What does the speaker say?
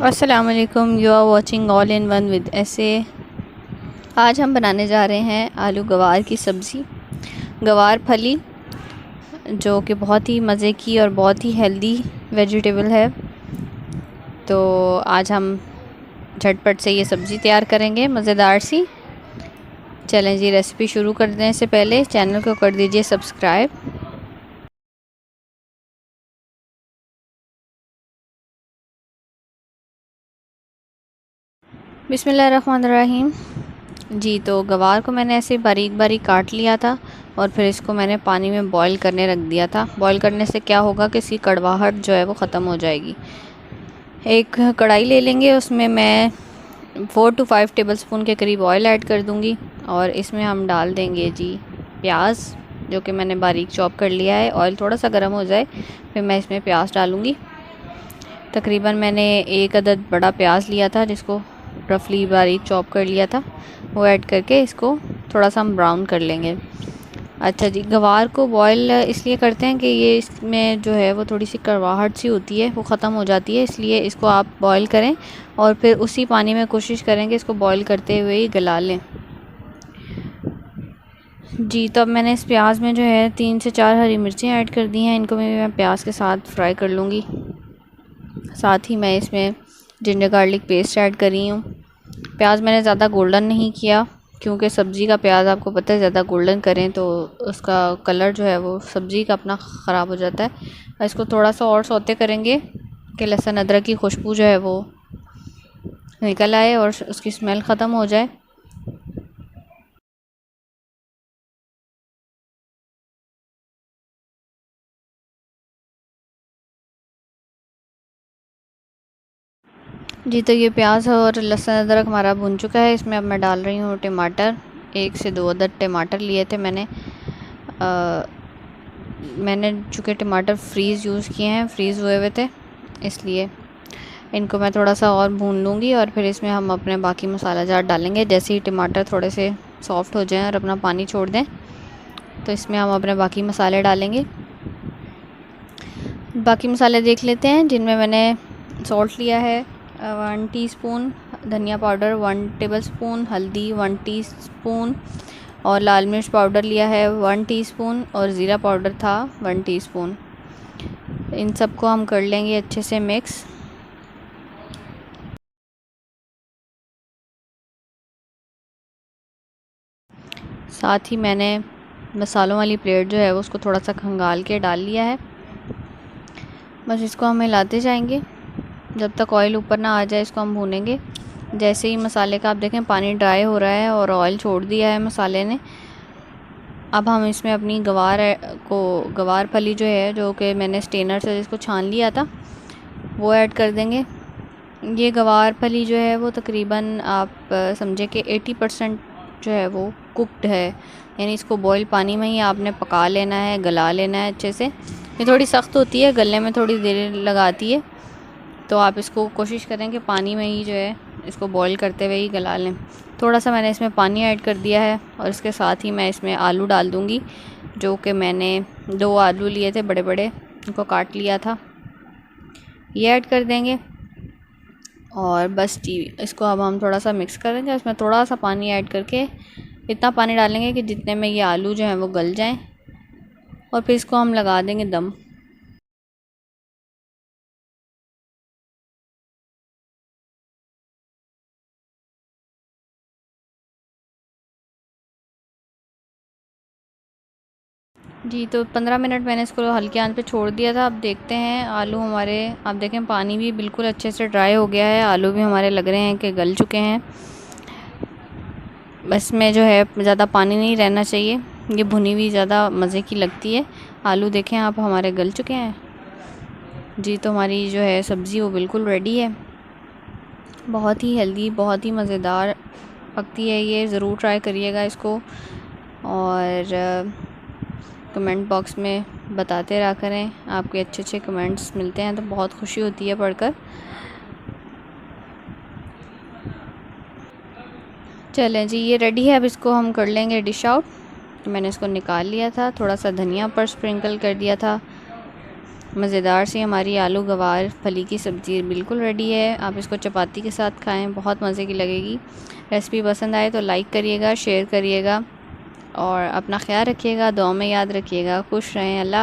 अस्सलाम वालेकुम। You are watching all in one with ऐसे। आज हम बनाने जा रहे हैं आलू गवार की सब्ज़ी, गवार फली, जो कि बहुत ही मज़े की और बहुत ही हेल्दी वेजिटेबल है। तो आज हम झटपट से ये सब्ज़ी तैयार करेंगे, मज़ेदार सी। चलें जी, रेसिपी शुरू करने से पहले चैनल को कर दीजिए सब्सक्राइब। बिस्मिल्लाहिर्रहमानिर्रहीम। जी, तो गवार को मैंने ऐसे बारीक बारीक काट लिया था और फिर इसको मैंने पानी में बॉईल करने रख दिया था। बॉईल करने से क्या होगा कि इसकी कड़वाहट जो है वो ख़त्म हो जाएगी। एक कढ़ाई ले लेंगे, उसमें मैं 4 to 5 टेबलस्पून के करीब ऑयल ऐड कर दूंगी और इसमें हम डाल देंगे जी प्याज, जो कि मैंने बारीक चॉप कर लिया है। ऑयल थोड़ा सा गर्म हो जाए फिर मैं इसमें प्याज डालूँगी। तकरीबन मैंने एक अदद बड़ा प्याज लिया था जिसको रफली बारीक चॉप कर लिया था, वो ऐड करके इसको थोड़ा सा हम ब्राउन कर लेंगे। अच्छा जी, गवार को बॉईल इसलिए करते हैं कि ये इसमें जो है वो थोड़ी सी कड़वाहट सी होती है, वो ख़त्म हो जाती है, इसलिए इसको आप बॉईल करें और फिर उसी पानी में कोशिश करें कि इसको बॉईल करते हुए ही गला लें। जी, तो अब मैंने इस प्याज में जो है 3 से 4 हरी मिर्चें ऐड कर दी हैं। इनको भी मैं प्याज के साथ फ्राई कर लूँगी। साथ ही मैं इसमें जिंजर गार्लिक पेस्ट ऐड कर रही हूँ। प्याज मैंने ज़्यादा गोल्डन नहीं किया, क्योंकि सब्ज़ी का प्याज आपको पता है ज़्यादा गोल्डन करें तो उसका कलर जो है वो सब्ज़ी का अपना ख़राब हो जाता है। और इसको थोड़ा सा और सौते करेंगे कि लहसुन अदरक की खुशबू जो है वो निकल आए और उसकी स्मेल ख़त्म हो जाए। जी, तो ये प्याज और लहसुन अदरक हमारा भुन चुका है। इसमें अब मैं डाल रही हूँ टमाटर। 1 से 2 अदद टमाटर लिए थे मैंने चूँकि टमाटर फ्रीज़ यूज़ किए हैं, फ्रीज़ हुए हुए थे, इसलिए इनको मैं थोड़ा सा और भून लूँगी और फिर इसमें हम अपने बाकी मसाला जार डालेंगे। जैसे ही टमाटर थोड़े से सॉफ़्ट हो जाएं और अपना पानी छोड़ दें तो इसमें हम अपने बाकी मसाले डालेंगे। बाकी मसाले देख लेते हैं, जिनमें मैंने सॉल्ट लिया है 1 टीस्पून, धनिया पाउडर 1 टेबलस्पून, हल्दी 1 टीस्पून और लाल मिर्च पाउडर लिया है 1 टीस्पून और ज़ीरा पाउडर था 1 टीस्पून। इन सबको हम कर लेंगे अच्छे से मिक्स। साथ ही मैंने मसालों वाली प्लेट जो है वो उसको थोड़ा सा खंगाल के डाल लिया है। बस इसको हम हिलाते जाएंगे जब तक ऑयल ऊपर ना आ जाए। इसको हम भूनेंगे। जैसे ही मसाले का आप देखें पानी ड्राई हो रहा है और ऑयल छोड़ दिया है मसाले ने, अब हम इसमें अपनी गवार फली जो है, जो कि मैंने स्टेनर से जिसको छान लिया था, वो ऐड कर देंगे। ये गवार फली जो है वो तकरीबन आप समझे कि 80% जो है वो कुक्ड है, यानी इसको बॉईल पानी में ही आपने पका लेना है, गला लेना है अच्छे से। ये थोड़ी सख्त होती है, गलने में थोड़ी देर लगाती है, तो आप इसको कोशिश करें कि पानी में ही जो है इसको बॉईल करते हुए ही गला लें। थोड़ा सा मैंने इसमें पानी ऐड कर दिया है और इसके साथ ही मैं इसमें आलू डाल दूँगी, जो कि मैंने 2 आलू लिए थे बड़े बड़े, उनको काट लिया था, ये ऐड कर देंगे। और बस जी, इसको अब हम थोड़ा सा मिक्स करेंगे। इसमें थोड़ा सा पानी ऐड करके इतना पानी डालेंगे कि जितने में ये आलू जो हैं वो गल जाएं और फिर इसको हम लगा देंगे दम। जी, तो 15 मिनट मैंने इसको हल्के आंच पे छोड़ दिया था। अब देखते हैं आलू हमारे, आप देखें पानी भी बिल्कुल अच्छे से ड्राई हो गया है, आलू भी हमारे लग रहे हैं कि गल चुके हैं। बस में जो है ज़्यादा पानी नहीं रहना चाहिए, ये भुनी हुई ज़्यादा मज़े की लगती है। आलू देखें आप हमारे गल चुके हैं। जी, तो हमारी जो है सब्ज़ी वो बिल्कुल रेडी है। बहुत ही हेल्दी, बहुत ही मज़ेदार पकती है ये, ज़रूर ट्राई करिएगा इसको और कमेंट बॉक्स में बताते रहा करें। आपके अच्छे अच्छे कमेंट्स मिलते हैं तो बहुत खुशी होती है पढ़कर। चलें जी, ये रेडी है। अब इसको हम कर लेंगे डिश आउट। तो मैंने इसको निकाल लिया था, थोड़ा सा धनिया पर स्प्रिंकल कर दिया था मज़ेदार सी हमारी आलू गवार फली की सब्ज़ी बिल्कुल रेडी है। आप इसको चपाती के साथ खाएं, बहुत मज़े की लगेगी। रेसिपी पसंद आए तो लाइक करिएगा, शेयर करिएगा और अपना ख्याल रखिएगा, दुआ में याद रखिएगा। खुश रहें। अल्लाह।